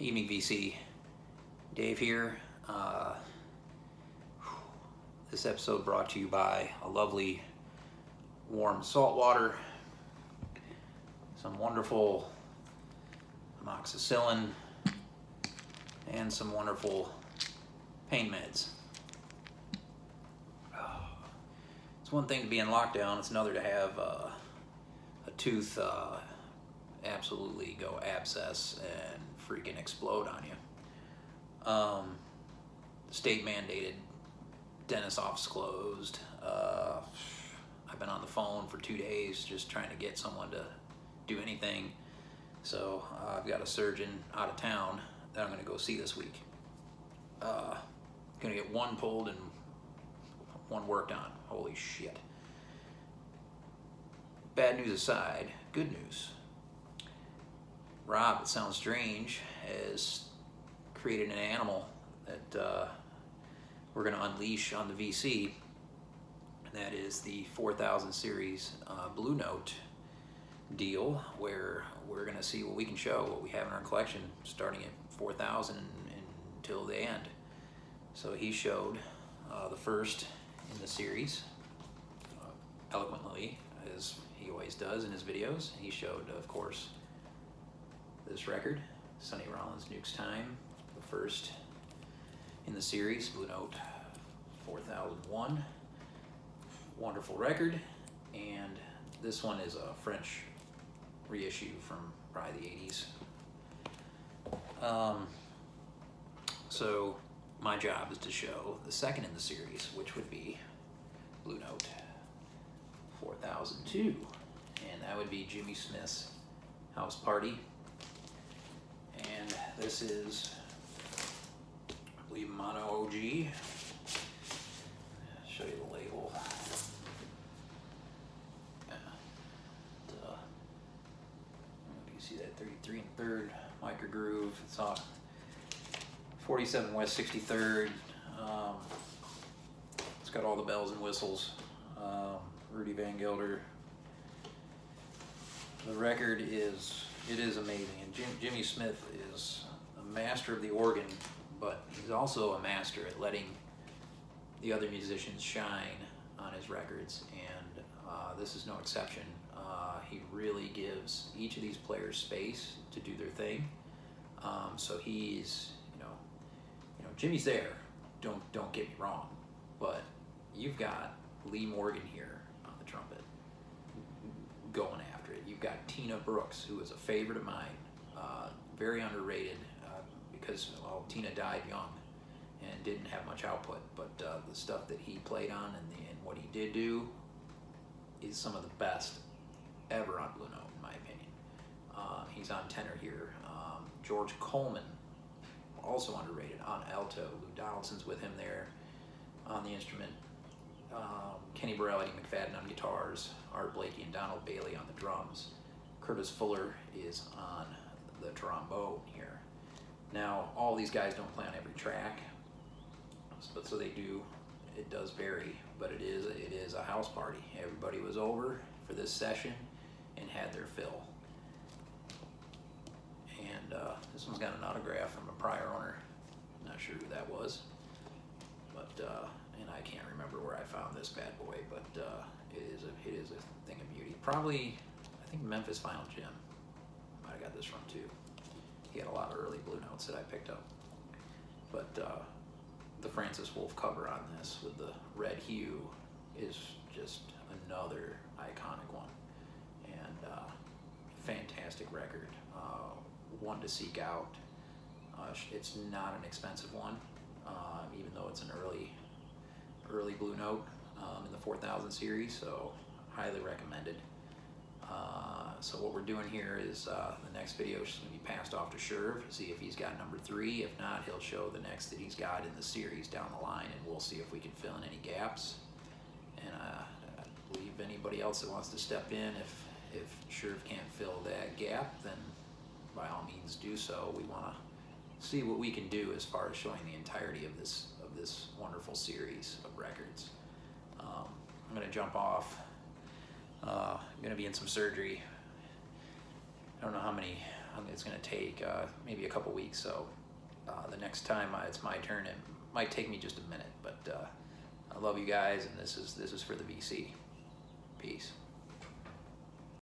Evening VC, Dave here. This episode brought to you by a lovely warm salt water, some wonderful amoxicillin, and some wonderful pain meds. It's one thing to be in lockdown, it's another to have a tooth absolutely go abscess and freaking explode on you. State mandated dentist office closed. I've been on the phone for 2 days just trying to get someone to do anything. So I've got a surgeon out of town that I'm going to go see this week. Going to get one pulled and one worked on. Holy shit. Bad news aside, good news. Rob, it sounds strange, has created an animal that we're going to unleash on the VC. That is the 4000 series Blue Note deal, where we're going to see what we can show, what we have in our collection, starting at 4000 until the end. So he showed the first in the series, eloquently, as he always does in his videos. He showed, of course, this record, Sonny Rollins Nuke's Time, the first in the series, Blue Note 4001. Wonderful record, and this one is a French reissue from probably the 80s. So my job is to show the second in the series, which would be Blue Note 4002, and that would be Jimmy Smith's House Party. And this is, I believe, Mono OG. Show you the label. You see that 33 and 3rd micro groove. It's off 47 West 63rd. It's got all the bells and whistles. Rudy Van Gelder. The record is amazing, and Jimmy Smith is a master of the organ, but he's also a master at letting the other musicians shine on his records, and this is no exception. He really gives each of these players space to do their thing. So he's, Jimmy's there. Don't get me wrong, but you've got Lee Morgan here on the trumpet, going after it. You've got Tina Brooks, who is a favorite of mine, very underrated because, well, Tina died young and didn't have much output, but the stuff that he played on and what he did do is some of the best ever on Blue Note, in my opinion. He's on tenor here. George Coleman, also underrated, on alto. Lou Donaldson's with him there on the instrument. Kenny Burrell, Eddie McFadden on guitars, Art Blakey and Donald Bailey on the drums. Curtis Fuller is on the trombone here. Now, all these guys don't play on every track, but so they do. It does vary, but it is a house party. Everybody was over for this session and had their fill. And this one's got an autograph from a prior owner. Not sure who that was, but and I can't remember where I found this bad boy, but it is a thing of beauty. Probably, I think Memphis Final Jim might have got this from too. He had a lot of early Blue Notes that I picked up, but the Francis Wolff cover on this with the red hue is just another iconic one, and fantastic record. One to seek out. It's not an expensive one, even though it's an early Blue Note in the 4000 series, so highly recommended. So what we're doing here is the next video is going to be passed off to Sherv, see if he's got number 3. If not, he'll show the next that he's got in the series down the line, and we'll see if we can fill in any gaps. And I believe anybody else that wants to step in, if Sherv can't fill that gap, then by all means do so. We want to see what we can do as far as showing the entirety of this wonderful series of records. I'm going to jump off. I'm going to be in some surgery. I don't know how it's going to take maybe a couple weeks. So the next time it's my turn, it might take me just a minute. But I love you guys, and this is for the VC. Peace.